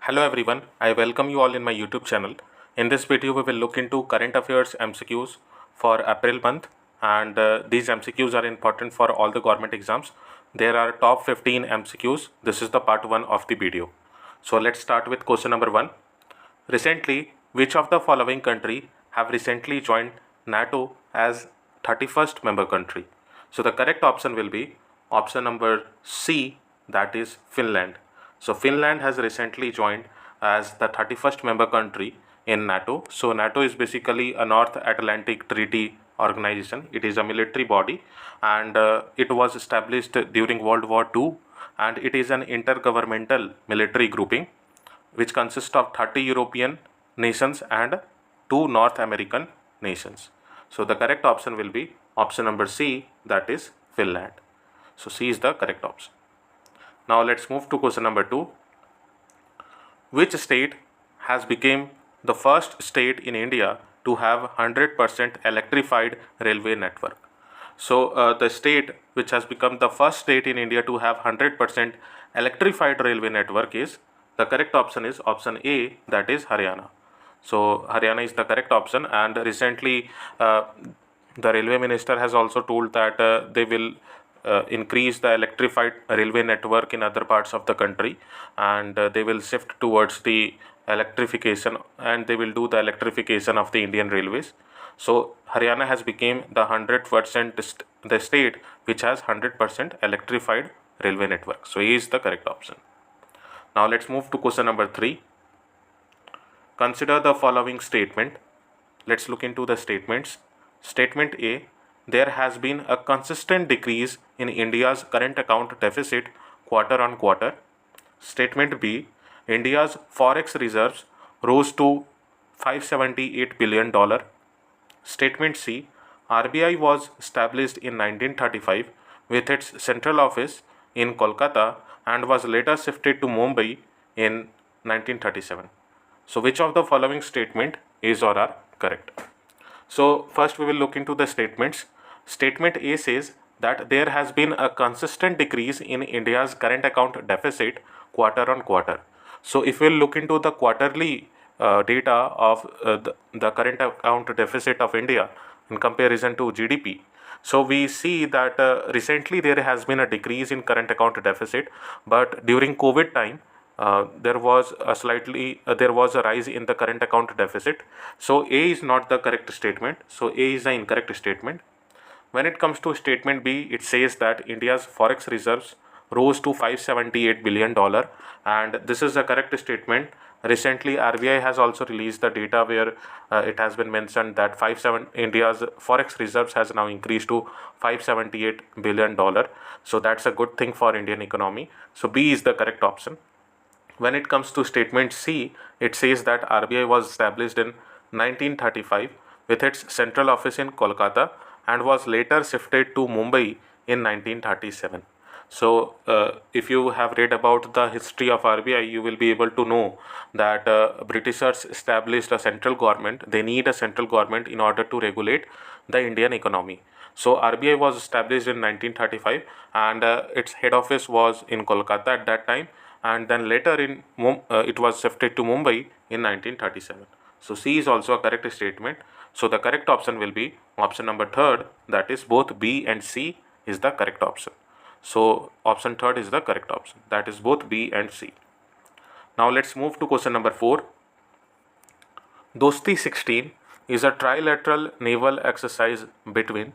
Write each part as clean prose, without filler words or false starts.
Hello everyone, I welcome you all in my YouTube channel. In this video, we will look into current affairs MCQs for April month, and these MCQs are important for all the government exams. There are top 15 MCQs. This is the part 1 of the video. So let's start with question number 1. Recently, which of the following country have recently joined NATO as 31st member country? So the correct option will be option number C, that is Finland. So Finland has recently joined as the 31st member country in NATO. So NATO is basically a North Atlantic Treaty Organization. It is a military body, and it was established during World War II, and it is an intergovernmental military grouping which consists of 30 European nations and 2 North American nations. So the correct option will be option number C, that is Finland. So C is the correct option. Now let's move to question number 2. Which state has become the first state in India to have 100% electrified railway network? So the state which has become the first state in India to have 100% electrified railway network is, the correct option is option A, that is Haryana. So Haryana is the correct option, and recently the railway minister has also told that they will increase the electrified railway network in other parts of the country, and they will shift towards the electrification, and they will do the electrification of the Indian railways. So Haryana has become the 100% the state which has 100% electrified railway network. So A is the correct option. Now let's move to question number 3. Consider the following statement. Let's look into the statements. Statement A: there has been a consistent decrease in India's current account deficit quarter on quarter. Statement B: India's forex reserves rose to $578 billion. Statement C: RBI was established in 1935 with its central office in Kolkata and was later shifted to Mumbai in 1937. So which of the following statement is or are correct? So first we will look into the statements. Statement A says that there has been a consistent decrease in India's current account deficit quarter on quarter. So if we look into the quarterly data of the current account deficit of India in comparison to GDP, so we see that recently there has been a decrease in current account deficit, but during COVID time there was a rise in the current account deficit. So A is not the correct statement. So A is the incorrect statement. When it comes to statement B, it says that India's forex reserves rose to $578 billion, and this is the correct statement. Recently, RBI has also released the data where it has been mentioned that India's forex reserves has now increased to $578 billion. So that's a good thing for Indian economy. So B is the correct option. When it comes to statement C, it says that RBI was established in 1935 with its central office in Kolkata and was later shifted to Mumbai in 1937. So if you have read about the history of RBI, you will be able to know that Britishers established a central government. They need a central government in order to regulate the Indian economy. So RBI was established in 1935, and its head office was in Kolkata at that time, and then later it was shifted to Mumbai in 1937. So C is also a correct statement. So the correct option will be option number 3rd, that is both B and C is the correct option. So option 3rd is the correct option, that is both B and C. Now let's move to question number 4. Dosti 16 is a trilateral naval exercise between.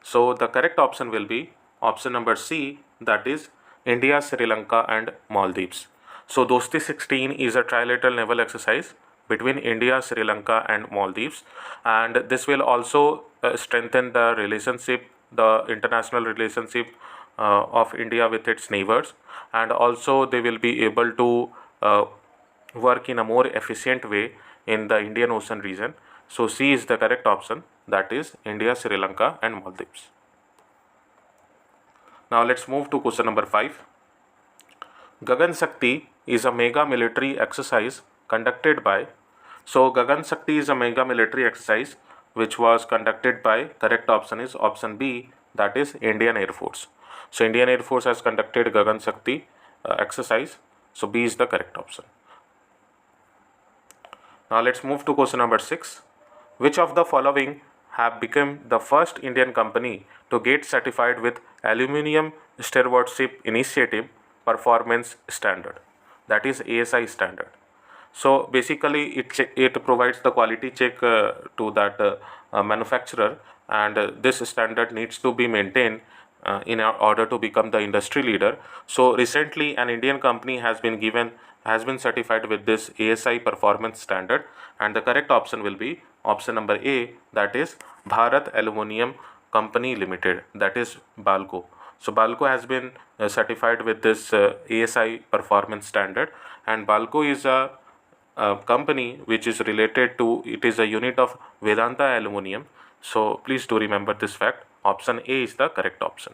So the correct option will be option number C, that is India, Sri Lanka and Maldives. So Dosti 16 is a trilateral naval exercise between India, Sri Lanka and Maldives, and this will also strengthen the relationship, the international relationship of India with its neighbors, and also they will be able to work in a more efficient way in the Indian Ocean region. So C is the correct option, that is India, Sri Lanka and Maldives. Now let's move to question number 5. Gagan Shakti is a mega military exercise conducted by. So Gagan Shakti is a mega military exercise which was conducted by, correct option is option B, that is Indian Air Force. So Indian Air Force has conducted Gagan Shakti exercise. So B is the correct option. Now let's move to question number 6. Which of the following have become the first Indian company to get certified with Aluminium Stewardship Initiative Performance Standard, that is ASI standard? So basically it provides the quality check to that manufacturer, and this standard needs to be maintained in order to become the industry leader. So recently an Indian company has been certified with this ASI performance standard, and the correct option will be option number A, that is Bharat Aluminium Company Limited, that is BALCO. So BALCO has been certified with this ASI performance standard, and BALCO is a company which is related to, it is a unit of Vedanta Aluminium. So please do remember this fact. Option A is the correct option.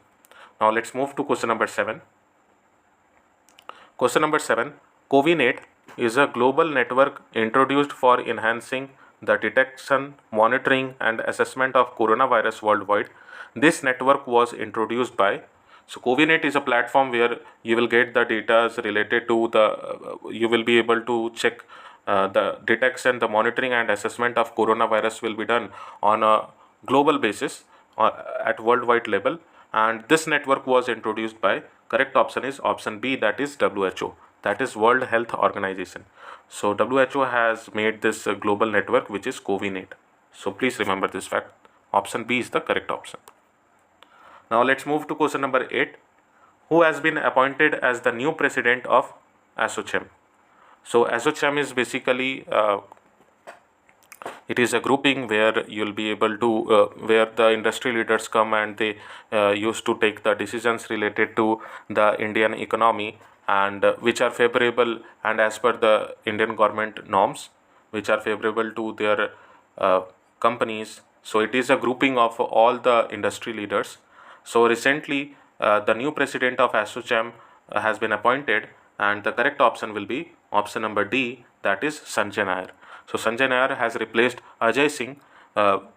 Now let's move to question number 7. Question number 7. CoviNet is a global network introduced for enhancing the detection, monitoring and assessment of coronavirus worldwide. This network was introduced by, so CoviNet is a platform where you will get the data related to the, you will be able to check the detection, the monitoring and assessment of coronavirus will be done on a global basis at worldwide level, and this network was introduced by, correct option is option B, that is WHO, that is World Health Organization. So WHO has made this global network which is CoviNet. So please remember this fact. Option B is the correct option. Now let's move to question number 8. Who has been appointed as the new president of ASSOCHAM? So ASSOCHAM is basically it is a grouping where you'll be able to where the industry leaders come and they used to take the decisions related to the Indian economy, and which are favorable and as per the Indian government norms, which are favorable to their companies. So it is a grouping of all the industry leaders. So recently the new president of ASSOCHAM has been appointed, and the correct option will be option number D, that is Sanjay Nair. So Sanjay Nair has replaced Ajay Singh,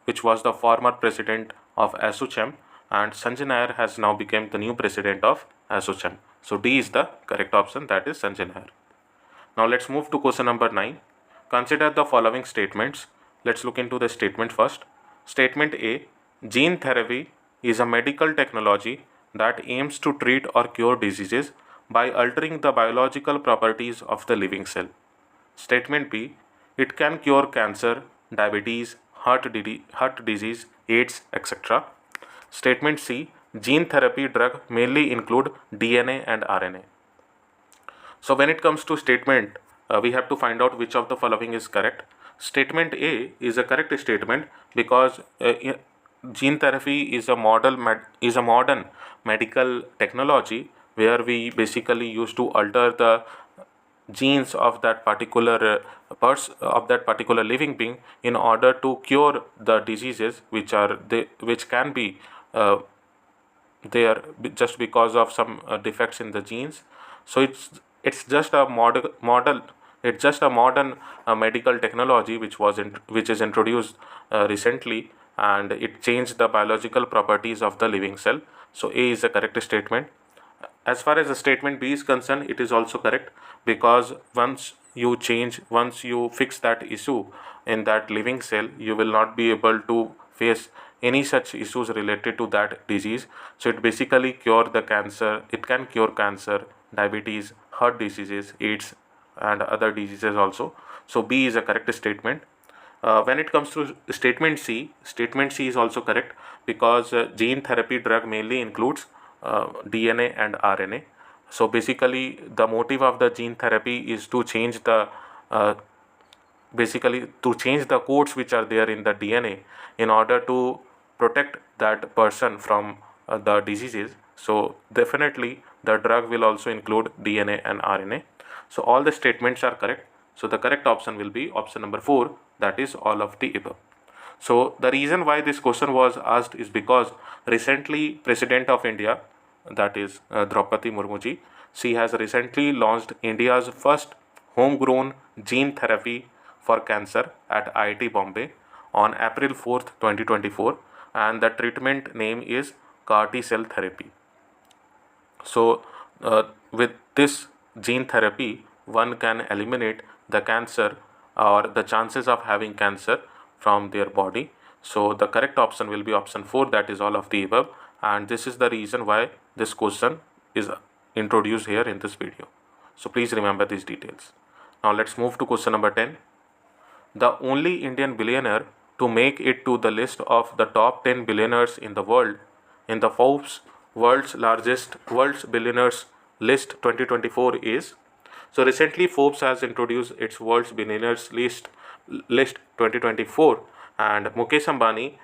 which was the former president of ASSOCHAM, and Sanjay Nair has now become the new president of ASSOCHAM. So D is the correct option, that is Sanjay Nair. Now let's move to question number 9. Consider the following statements. Let's look into the statement first. Statement A, gene therapy is a medical technology that aims to treat or cure diseases by altering the biological properties of the living cell. Statement B, it can cure cancer, diabetes, heart disease, AIDS, etc. Statement C, gene therapy drug mainly include DNA and RNA. So when it comes to statement, we have to find out which of the following is correct. Statement A is a correct statement because gene therapy is a modern medical technology where we basically used to alter the genes of that particular living being in order to cure the diseases which can be there just because of some defects in the genes. So it's just a modern medical technology which is introduced recently, and it changed the biological properties of the living cell. So A is the correct statement. As far as the statement B is concerned, it is also correct because once you fix that issue in that living cell, you will not be able to face any such issues related to that disease. So it basically cure the cancer. It can cure cancer, diabetes, heart diseases, AIDS, and other diseases also. So B is a correct statement. When it comes to statement C is also correct because gene therapy drug mainly includes DNA and RNA. So basically the motive of the gene therapy is to change the codes which are there in the DNA in order to protect that person from the diseases. So definitely the drug will also include DNA and RNA. So all the statements are correct. So the correct option will be option number 4, that is all of the above. So the reason why this question was asked is because recently President of India, that is Draupadi Murmuji, she has recently launched India's first homegrown gene therapy for cancer at IIT Bombay on April 4th, 2024, and the treatment name is CAR T cell therapy. So with this gene therapy, one can eliminate the cancer or the chances of having cancer from their body. So the correct option will be option 4, that is all of the above, and this is the reason why this question is introduced here in this video. So please remember these details. Now let's move to question number 10. The only Indian billionaire to make it to the list of the top 10 billionaires in the world in the Forbes World's Billionaires List 2024 is. So recently Forbes has introduced its World's Billionaires list 2024, and Mukesh Ambani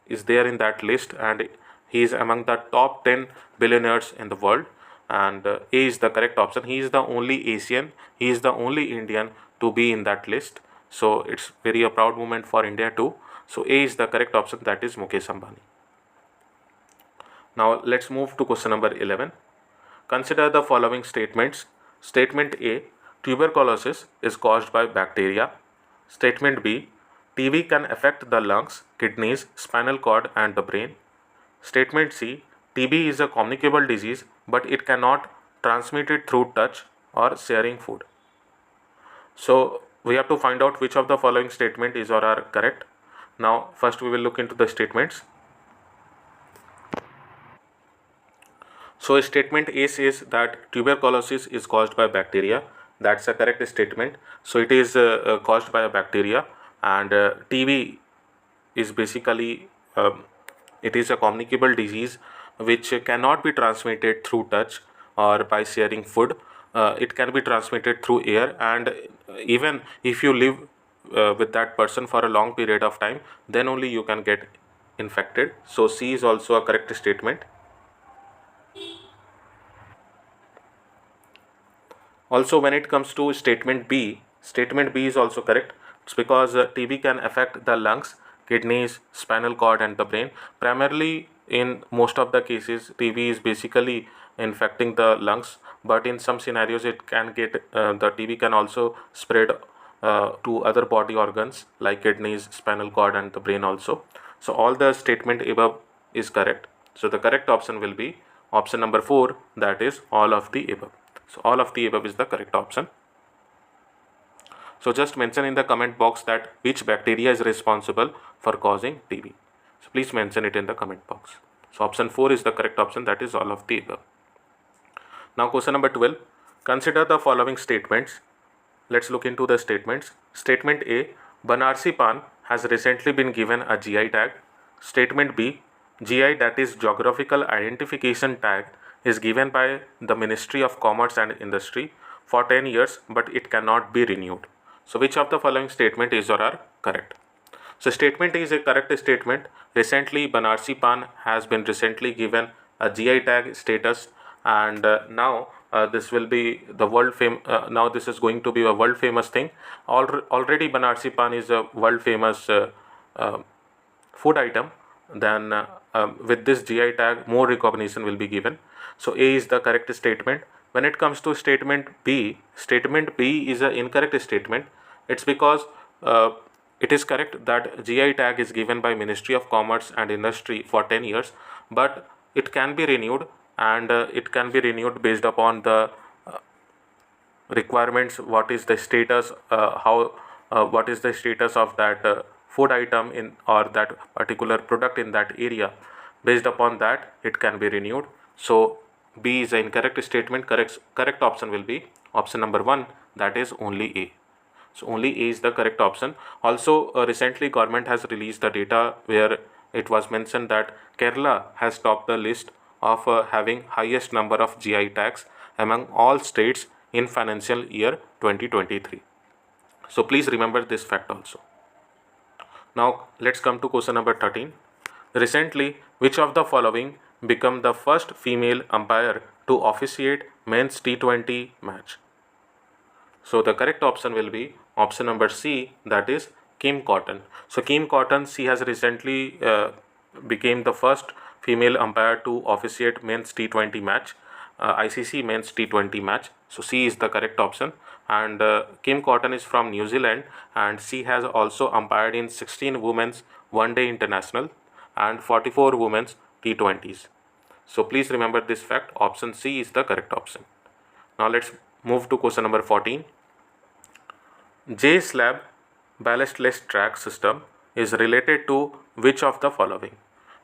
is there in that list, and he is among the top 10 billionaires in the world, and A is the correct option. He is the only Asian, he is the only Indian to be in that list. So it's very a proud moment for India too. So A is the correct option, that is Mukesh Ambani. Now let's move to question number 11. Consider the following statements. Statement A, tuberculosis is caused by bacteria. Statement B, TB can affect the lungs, kidneys, spinal cord and the brain. Statement C, TB is a communicable disease but it cannot transmit it through touch or sharing food. So we have to find out which of the following statement is or are correct. Now first we will look into the statements. So statement A says that tuberculosis is caused by bacteria. That's a correct statement. So it is caused by a bacteria, and TB is basically it is a communicable disease which cannot be transmitted through touch or by sharing food. It can be transmitted through air, and even if you live with that person for a long period of time, then only you can get infected. So C is also a correct statement. Also, when it comes to statement B is also correct. It's because TB can affect the lungs, kidneys, spinal cord and the brain. Primarily in most of the cases, TB is basically infecting the lungs, but in some scenarios it can get the TB can also spread to other body organs like kidneys, spinal cord and the brain also. So all the statement above is correct. So the correct option will be option number 4, that is all of the above. So all of the above is the correct option. So just mention in the comment box that which bacteria is responsible for causing TB. So please mention it in the comment box. So option 4 is the correct option, that is all of the above. Now question number 12. Consider the following statements. Let's look into the statements. Statement A, Banarsi Pan has recently been given a GI tag. Statement B, GI, that is Geographical Identification Tag, is given by the Ministry of Commerce and Industry for 10 years but it cannot be renewed. So which of the following statement is or are correct? So statement A is a correct statement. Recently Banarsi Pan has been recently given a GI tag status, and now this will be the now this is going to be a world famous thing. Already Banarsi Pan is a world famous food item. Then with this GI tag more recognition will be given. So A is the correct statement. When it comes to statement B is an incorrect statement. It's because it is correct that GI tag is given by Ministry of Commerce and Industry for 10 years, but it can be renewed, and it can be renewed based upon the requirements. What is the status, what is the status of that food item in or that particular product in that area. Based upon that it can be renewed. So B is an incorrect statement. Correct option will be option number 1, that is only A. So only A is the correct option. Also recently government has released the data where it was mentioned that Kerala has topped the list of having highest number of GI tags among all states in financial year 2023. So please remember this fact also. Now let's come to question number 13. Recently, which of the following became the first female umpire to officiate men's T20 match? So the correct option will be option number C, that is Kim Cotton. So Kim Cotton, she has recently became the first female umpire to officiate men's T20 match, ICC men's T20 match. So C is the correct option. And Kim Cotton is from New Zealand, and she has also umpired in 16 women's one-day international and 44 women's T20s. So please remember this fact. Option C is the correct option. Now let's move to question number 14. J slab ballastless track system is related to which of the following?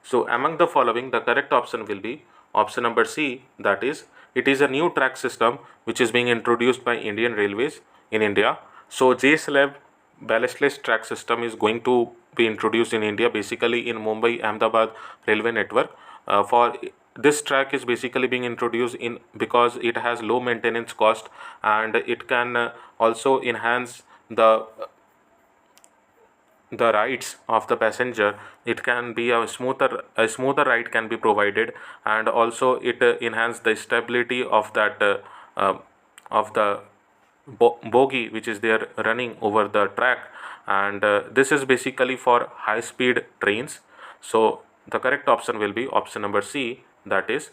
So among the following, the correct option will be option number C, that is, it is a new track system which is being introduced by Indian Railways in India. So J slab ballastless track system is going to be introduced in India, basically in Mumbai Ahmedabad railway network. For this track is basically being introduced in because it has low maintenance cost, and it can also enhance the rides of the passenger. It can be a smoother ride can be provided, and also it enhance the stability of that of the bogie which is there running over the track. And this is basically for high speed trains. So the correct option will be option number C, that is,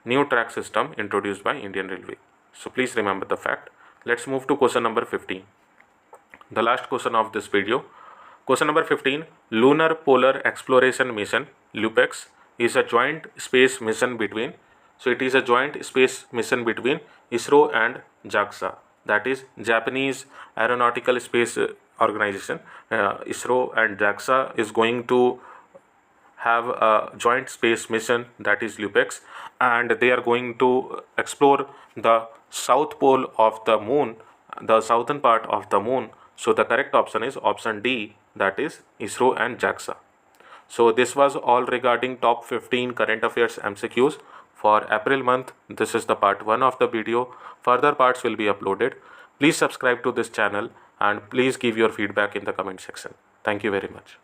new track system introduced by Indian Railway. So please remember the fact. Let's move to question number 15, the last question of this video. Question number 15, Lunar Polar Exploration Mission LUPEX is a joint space mission between, so it is a joint space mission between ISRO and JAXA, that is Japanese Aeronautical Space Organization. ISRO and JAXA is going to have a joint space mission, that is LUPEX, and they are going to explore the south pole of the moon, the southern part of the moon. So the correct option is option D, that is ISRO and JAXA. So this was all regarding top 15 current affairs MCQs for April month. This is the part 1 of the video. Further parts will be uploaded. Please subscribe to this channel and please give your feedback in the comment section. Thank you very much.